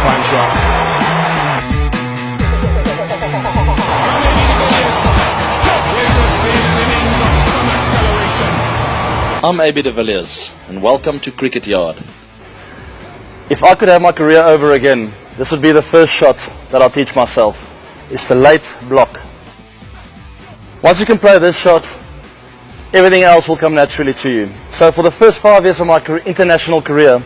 fine shot. I'm Villiers, and welcome to Cricket Yard. If I could have my career over again, this would be the first shot that I'll teach myself. It's the late block. Once you can play this shot, everything else will come naturally to you. So for the first 5 years of my international career,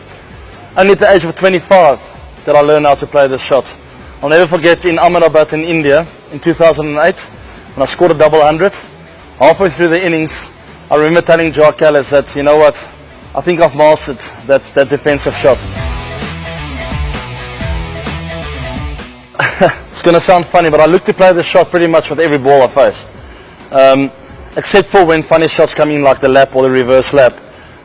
only at the age of 25 did I learn how to play this shot. I'll never forget in Ahmedabad in India in 2008 when I scored a double 100. Halfway through the innings, I remember telling Jock Callis that, you know what, I think I've mastered that defensive shot. It's going to sound funny, but I look to play the shot pretty much with every ball I face. Except for when funny shots come in like the lap or the reverse lap.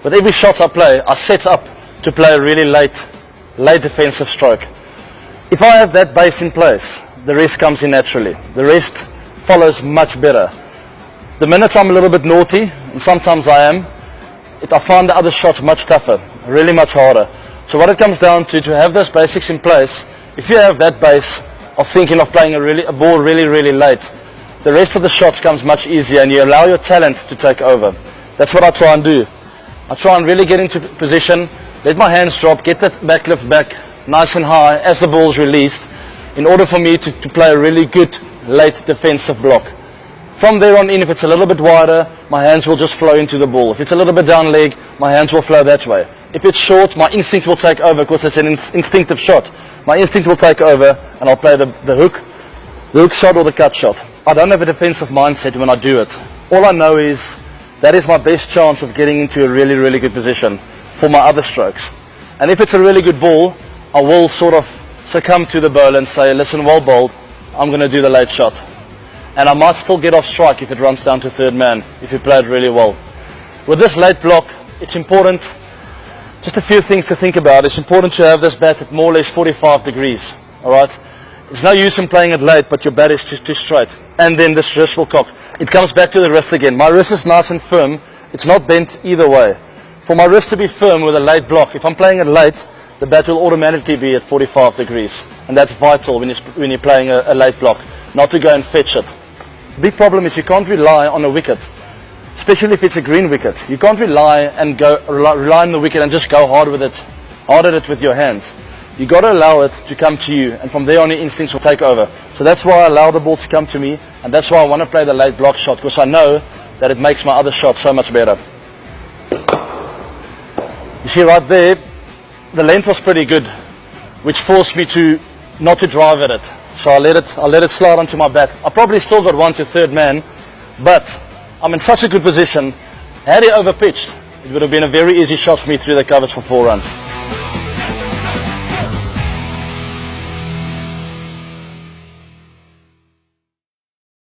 With every shot I play, I set up to play a really late defensive stroke. If I have that base in place, the rest comes in naturally. The rest follows much better. The minutes I'm a little bit naughty, and sometimes I am, I find the other shots much tougher, really much harder. So what it comes down to have those basics in place, if you have that base of thinking of playing a ball really late, the rest of the shots comes much easier and you allow your talent to take over. That's what I try and do. I try and really get into position, let my hands drop, get that back lift back nice and high as the ball is released in order for me to play a really good late defensive block. From there on in, if it's a little bit wider, my hands will just flow into the ball. If it's a little bit down leg, my hands will flow that way. If it's short, my instinct will take over because it's an instinctive shot. My instinct will take over and I'll play the hook shot or the cut shot. I don't have a defensive mindset when I do it. All I know is that is my best chance of getting into a really good position for my other strokes. And if it's a really good ball, I will sort of succumb to the bowler and say, listen, well bowled, I'm going to do the late shot. And I might still get off strike if it runs down to third man, if you play it really well. With this late block, it's important, just a few things to think about. It's important to have this bat at more or less 45 degrees, all right? It's no use in playing it late, but your bat is too straight. And then this wrist will cock. It comes back to the wrist again. My wrist is nice and firm. It's not bent either way. For my wrist to be firm with a late block, if I'm playing it late, the bat will automatically be at 45 degrees. And that's vital when you're playing a late block, not to go and fetch it. The big problem is you can't rely on a wicket, especially if it's a green wicket. You can't rely on the wicket and just go hard at it with your hands. You got to allow it to come to you, and from there on your instincts will take over. So that's why I allow the ball to come to me, and that's why I want to play the late block shot, because I know that it makes my other shots so much better. You see right there, the length was pretty good, which forced me not to drive at it. So I let it slide onto my bat. I probably still got one to third man, but I'm in such a good position. Had he overpitched, it would have been a very easy shot for me through the covers for 4 runs.